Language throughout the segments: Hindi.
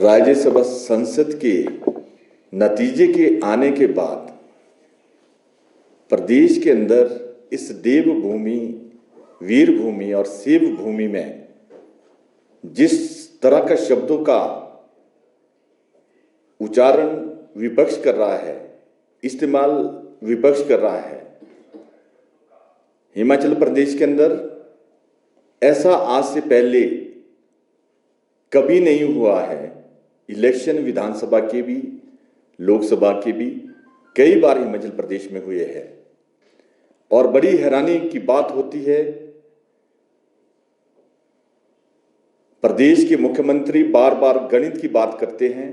राज्यसभा संसद के नतीजे के आने के बाद प्रदेश के अंदर इस देवभूमि, वीरभूमि और शिव भूमि में जिस तरह का शब्दों का उच्चारण विपक्ष कर रहा है, इस्तेमाल विपक्ष कर रहा है, हिमाचल प्रदेश के अंदर ऐसा आज से पहले कभी नहीं हुआ है। इलेक्शन विधानसभा के भी, लोकसभा के भी कई बार हिमाचल प्रदेश में हुए हैं और बड़ी हैरानी की बात होती है, प्रदेश के मुख्यमंत्री बार बार गणित की बात करते हैं,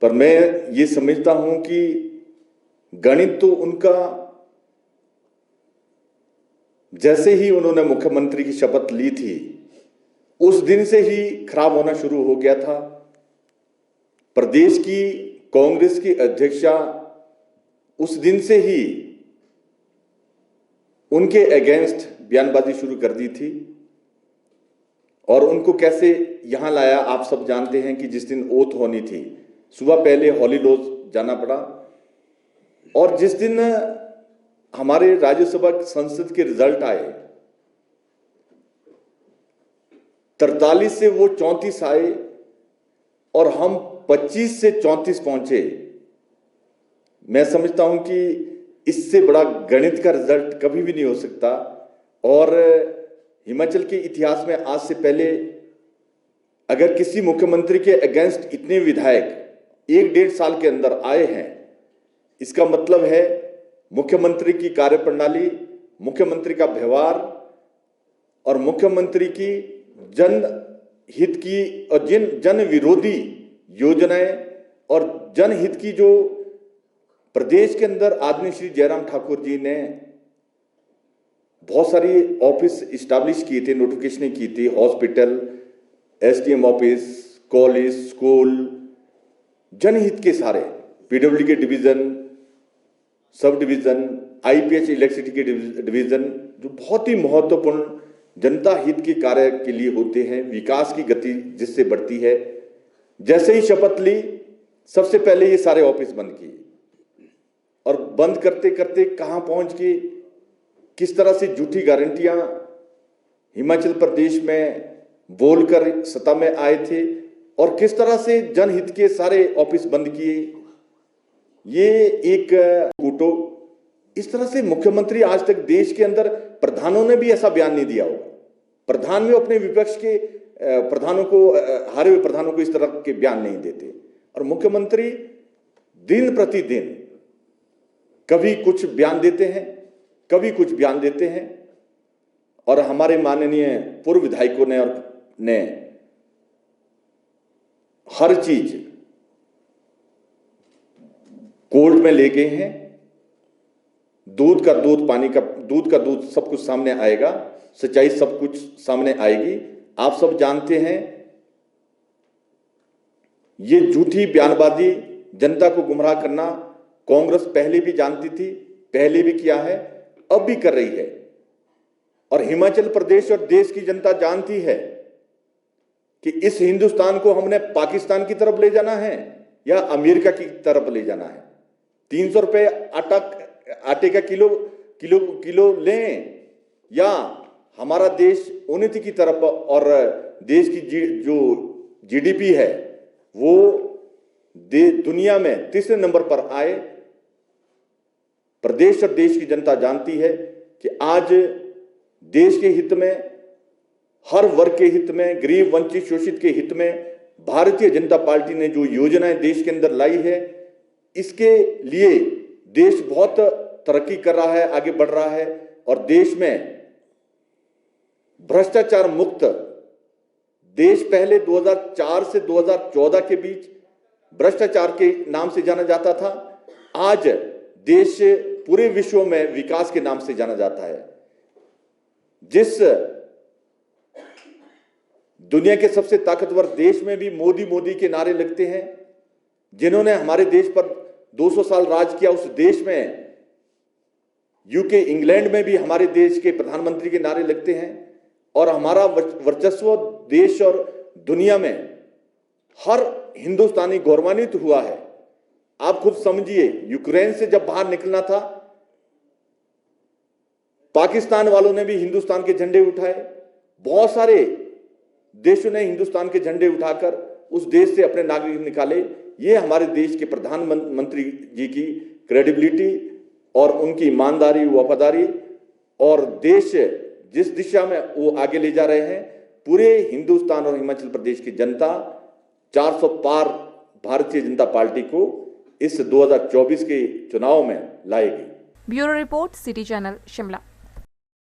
पर मैं ये समझता हूं कि गणित तो उनका जैसे ही उन्होंने मुख्यमंत्री की शपथ ली थी उस दिन से ही खराब होना शुरू हो गया था। प्रदेश की कांग्रेस की अध्यक्षा उस दिन से ही उनके अगेंस्ट बयानबाजी शुरू कर दी थी और उनको कैसे यहां लाया आप सब जानते हैं कि जिस दिन ओथ होनी थी सुबह पहले हॉलीलॉज जाना पड़ा और जिस दिन हमारे राज्यसभा संसद के रिजल्ट आए 43 से वो 34 आए और हम 25 से 34 पहुंचे। मैं समझता हूं कि इससे बड़ा गणित का रिजल्ट कभी भी नहीं हो सकता और हिमाचल के इतिहास में आज से पहले अगर किसी मुख्यमंत्री के अगेंस्ट इतने विधायक 1-1.5 साल के अंदर आए हैं, इसका मतलब है मुख्यमंत्री की कार्यप्रणाली, मुख्यमंत्री का व्यवहार और मुख्यमंत्री की जनहित की और जन विरोधी योजनाएं और जनहित की जो प्रदेश के अंदर आदरणीय श्री जयराम ठाकुर जी ने बहुत सारी ऑफिस इस्टेब्लिश किए थे, नोटिफिकेशन की थी, hospital, SDM office, college, school, जनहित के सारे पीडब्ल्यू के division, sub division, IPH electricity के डिवीजन जो बहुत ही महत्वपूर्ण जनता हित के कार्य के लिए होते हैं, विकास की गति जिससे बढ़ती है। जैसे ही शपथ ली सबसे पहले ये सारे ऑफिस बंद किए और बंद करते करते कहां पहुंच गए, किस तरह से झूठी गारंटियां हिमाचल प्रदेश में बोलकर सत्ता में आए थे और किस तरह से जनहित के सारे ऑफिस बंद किए। ये एक कूटो इस तरह से मुख्यमंत्री आज तक देश के अंदर प्रधानों ने भी ऐसा बयान नहीं दिया होगा। प्रधान भी अपने विपक्ष के प्रधानों को, हारे हुए प्रधानों को इस तरह के बयान नहीं देते और मुख्यमंत्री दिन प्रतिदिन कभी कुछ बयान देते हैं, कभी कुछ बयान देते हैं और हमारे माननीय पूर्व विधायकों ने हर चीज कोर्ट में ले गए हैं। दूध का दूध, पानी का दूध का दूध, सब कुछ सामने आएगा, सच्चाई सब कुछ सामने आएगी। आप सब जानते हैं ये झूठी बयानबाजी, जनता को गुमराह करना कांग्रेस पहले भी जानती थी, पहले भी किया है, अब भी कर रही है और हिमाचल प्रदेश और देश की जनता जानती है कि इस हिंदुस्तान को हमने पाकिस्तान की तरफ ले जाना है या अमेरिका की तरफ ले जाना है। 300 रुपए आटे का किलो लें या हमारा देश उन्नति की तरफ और देश की जो जीडीपी है वो दुनिया में तीसरे नंबर पर आए। प्रदेश और देश की जनता जानती है कि आज देश के हित में, हर वर्ग के हित में, गरीब, वंचित, शोषित के हित में भारतीय जनता पार्टी ने जो योजनाएं देश के अंदर लाई है, इसके लिए देश बहुत तरक्की कर रहा है, आगे बढ़ रहा है और देश में भ्रष्टाचार मुक्त देश पहले 2004 से 2014 के बीच भ्रष्टाचार के नाम से जाना जाता था। आज देश पूरे विश्व में विकास के नाम से जाना जाता है। जिस दुनिया के सबसे ताकतवर देश में भी मोदी के नारे लगते हैं, जिन्होंने हमारे देश पर 200 साल राज किया, उस देश में यूके, इंग्लैंड में भी हमारे देश के प्रधानमंत्री के नारे लगते हैं। और हमारा वर्चस्व देश और दुनिया में हर हिंदुस्तानी गौरवान्वित हुआ है। आप खुद समझिए, यूक्रेन से जब बाहर निकलना था, पाकिस्तान वालों ने भी हिंदुस्तान के झंडे उठाए, बहुत सारे देशों ने हिंदुस्तान के झंडे उठाकर उस देश से अपने नागरिक निकाले। ये हमारे देश के प्रधानमंत्री जी की क्रेडिबिलिटी और उनकी ईमानदारी, वफादारी और देश जिस दिशा में वो आगे ले जा रहे हैं, पूरे हिंदुस्तान और हिमाचल प्रदेश की जनता 400 पार भारतीय जनता पार्टी को इस 2024 के चुनाव में लाएगी। Bureau report, city channel, Shimla.